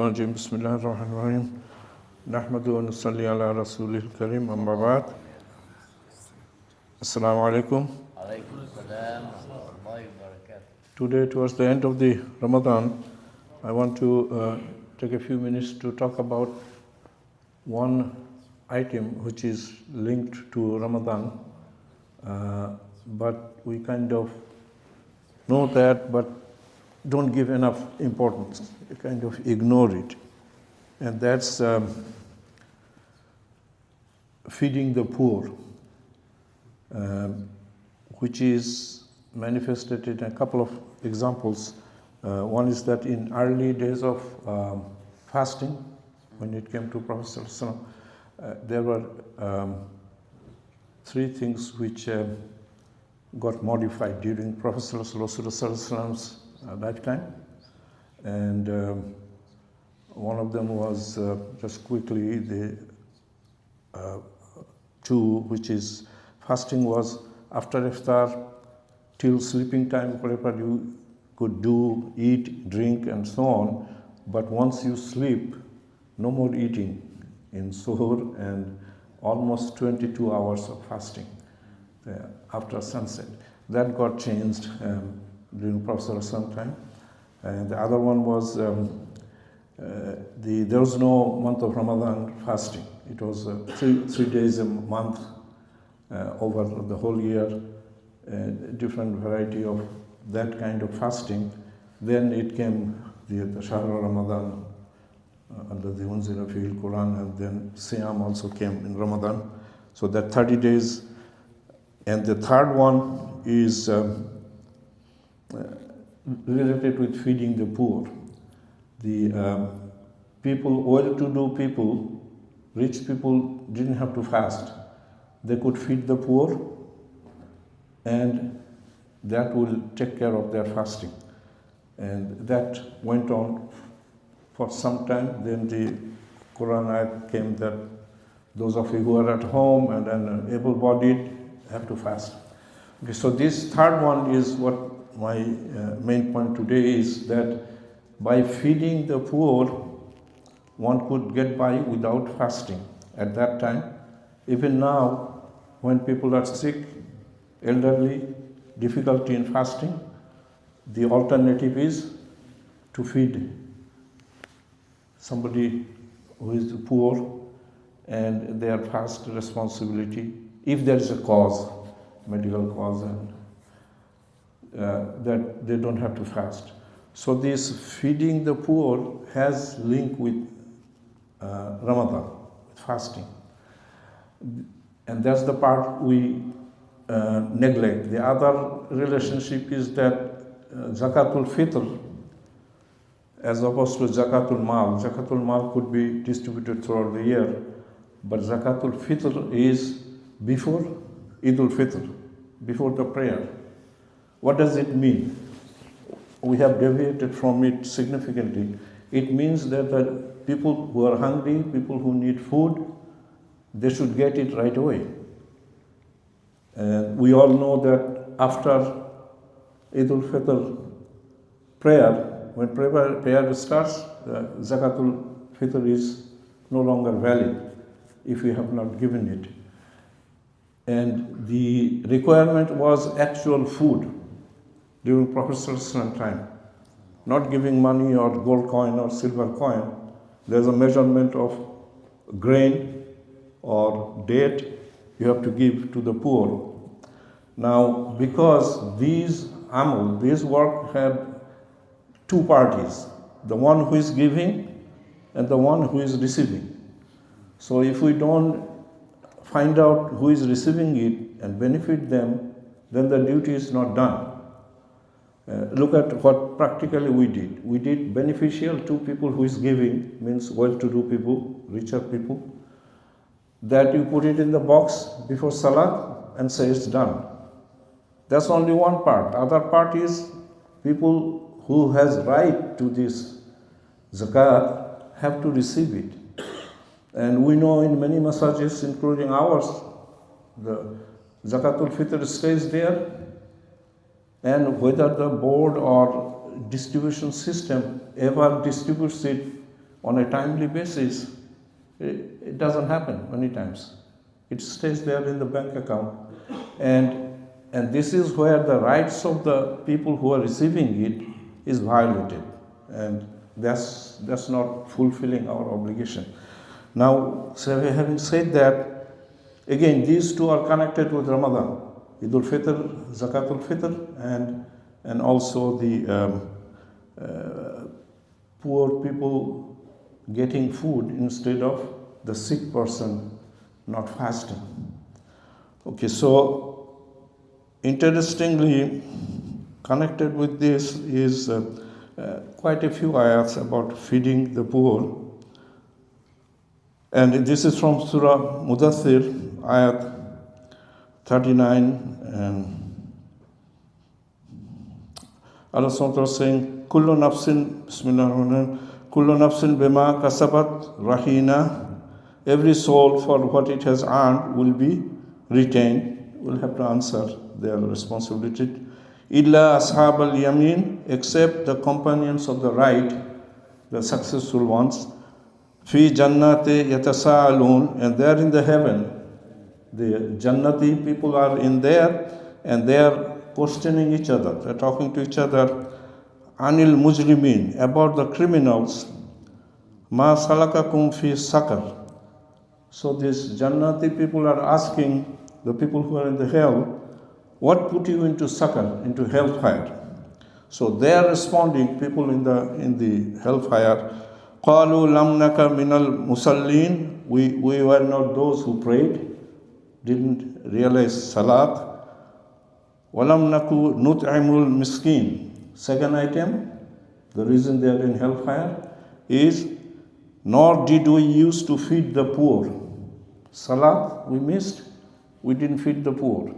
بسم الله الرحمن الرحيم نحمد ونصلي على رسوله الكريم أما بعد Assalamu alaikum. Today, towards the end of the Ramadan, I want to take a few minutes to talk about one item which is linked to Ramadan, but we kind of know that but don't give enough importance, we kind of ignore it, and that's feeding the poor. Which is manifested in a couple of examples. One is that in early days of fasting, when it came to Prophet ﷺ, there were three things which got modified during Prophet ﷺ's lifetime. And one of them was just quickly the two, which is fasting was after iftar till sleeping time, whatever you could do, eat, drink, and so on. But once you sleep, no more eating in suhoor, and almost 22 hours of fasting after sunset. That got changed during Prophet ﷺ time. And the other one was there was no month of Ramadan fasting. It was 3 days a month. Over the whole year, different variety of that kind of fasting. Then it came the Shahr Ramadan, الذي أنزل فيه القرآن, and then Siyam also came in Ramadan. So that 30 days. And the third one is related with feeding the poor. The people, well-to-do people, rich people didn't have to fast. They could feed the poor, and that will take care of their fasting. And that went on for some time. Then the Quran ayat came that those of you who are at home and then able-bodied have to fast. Okay, so this third one is what my main point today is, that by feeding the poor, one could get by without fasting at that time. Even now, when people are sick, elderly, difficulty in fasting, the alternative is to feed somebody who is poor, and their fast responsibility, if there is a cause, medical cause, and that they don't have to fast. So this feeding the poor has link with Ramadan, with fasting. And that's the part we neglect. The other relationship is that Zakatul Fitr, as opposed to Zakatul Mal. Zakatul Mal could be distributed throughout the year, but Zakatul Fitr is before Idul Fitr, before the prayer. What does it mean? We have deviated from it significantly. It means that the people who are hungry, people who need food, they should get it right away. And we all know that after Idul Fitr prayer, when prayer starts, Zakatul Fitr is no longer valid if you have not given it. And the requirement was actual food during Prophet ﷺ time. Not giving money or gold coin or silver coin. There's a measurement of grain or date you have to give to the poor. Now, because these work have two parties, the one who is giving and the one who is receiving. So if we don't find out who is receiving it and benefit them, then the duty is not done. Look at what practically we did. We did beneficial to people who is giving, means well-to-do people, richer people, that you put it in the box before Salat and say it's done. That's only one part. Other part is people who has right to this zakat have to receive it. And we know in many masajis, including ours, the Zakatul Fitr stays there, and whether the board or distribution system ever distributes it on a timely basis, it doesn't happen many times. It stays there in the bank account. And this is where the rights of the people who are receiving it is violated. And that's not fulfilling our obligation. Now, so having said that, again, these two are connected with Ramadan. Idul Fitr, Zakatul Fitr, and also the poor people getting food instead of the sick person not fasting. Okay, so interestingly, connected with this is quite a few ayats about feeding the poor. And this is from Surah Mudathir, ayat 39, and Allah SWT is saying, Kullu nafsin, Bismillahirrahmanirrahim, Kullu nafsin bima kasabat rahina. Every soul for what it has earned will be retained, will have to answer their responsibility. Illa ashab al-yamin, except the companions of the right, the successful ones. Fi jannati yatasaalun, and there in the heaven, the Jannati people are in there, and they are questioning each other. They are talking to each other. Anil mujrimin, about the criminals. Ma salakakum fi sakar. So these Jannati people are asking the people who are in the hell, what put you into sakar, into hellfire? So they are responding, people in the hellfire, qalu lam naka minal musallin, we were not those who prayed, didn't realize salat. Walam naku nut'imul miskin. Second item, the reason they are in hellfire is, nor did we used to feed the poor. Salat we missed, we didn't feed the poor.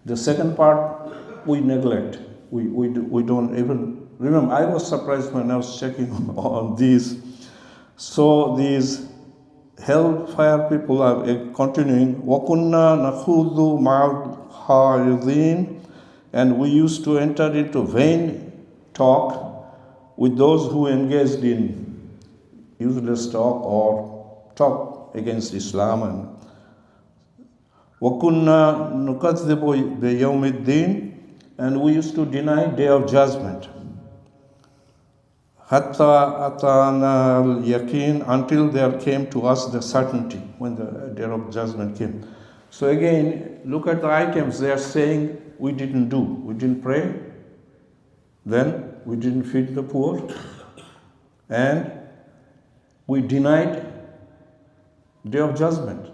The second part we neglect. We don't even remember. I was surprised when I was checking on these. So these hellfire people are continuing. Wakunna nakhudu ma'al haridin, and we used to enter into vain talk with those who engaged in useless talk or talk against Islam. And وَكُنَّا نُكَذِّبُ بِيَوْمِ الدِّينِ, and we used to deny Day of Judgment. حَتَّى أَتَانَا الْيَقِينَ, until there came to us the certainty, when the Day of Judgment came. So again, look at the items. They are saying we didn't do. We didn't pray, then we didn't feed the poor, and we denied Day of Judgment.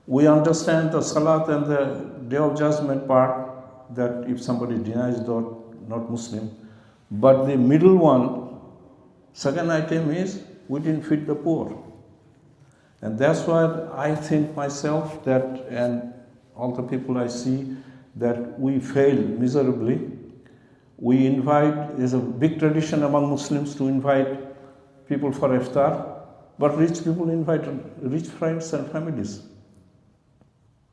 We understand the Salat and the Day of Judgment part, that if somebody denies not Muslim. But the middle one, second item is, we didn't feed the poor. And that's why I think myself that, and all the people I see, that we fail miserably. We invite, there's a big tradition among Muslims to invite people for iftar, but rich people invite rich friends and families.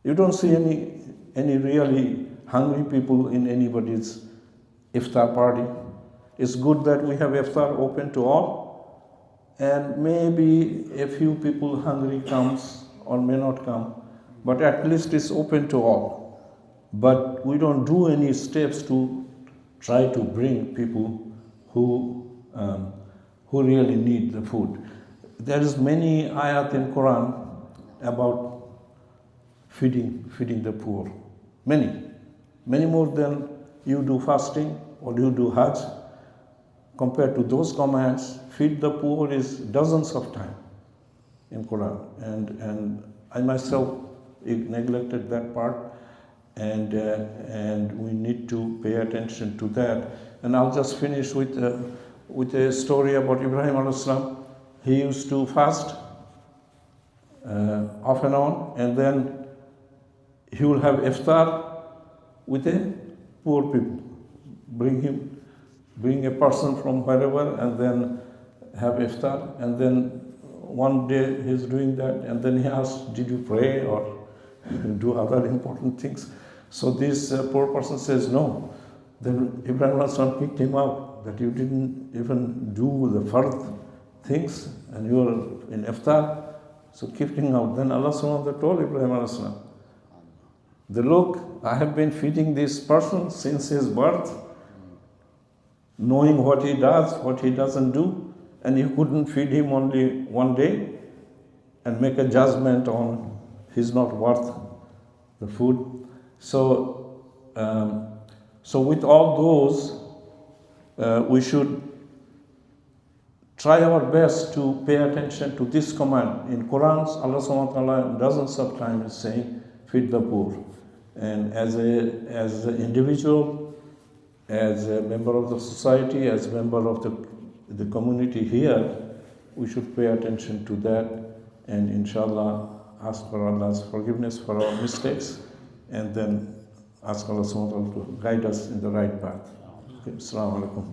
You don't see any really hungry people in anybody's iftar party. It's good that we have iftar open to all, and maybe a few people hungry comes or may not come, but at least it's open to all. But we don't do any steps to try to bring people who really need the food. There is many ayat in Quran about feeding the poor. Many more than you do fasting or you do Hajj. Compared to those commands, feed the poor is dozens of times in Quran. And I myself neglected that part, and we need to pay attention to that. And I'll just finish with a story about Ibrahim alayhi salam. He used to fast off and on, and then he will have iftar with a poor people. Bring a person from wherever and then have iftar. And then one day he's doing that, and then he asks, did you pray or do other important things? So this poor person says no. Then Ibrahim alayhi salam kicked him out, that you didn't even do the fard things and you are in iftar, so keep thinking out. Then Allah subhanahu wa ta'ala told Ibrahim alayhi salam, look, I have been feeding this person since his birth, knowing what he does, what he doesn't do, and you couldn't feed him only one day and make a judgment on he's not worth the food. So with all those, we should try our best to pay attention to this command. In Quran, Allah subhanahu wa ta'ala dozens of times is saying, feed the poor. And as an individual, as a member of the society, as a member of the community here, we should pay attention to that and inshallah ask for Allah's forgiveness for our mistakes and then ask Allah subhanahu wa ta'ala to guide us in the right path. Okay, Assalamu alaikum.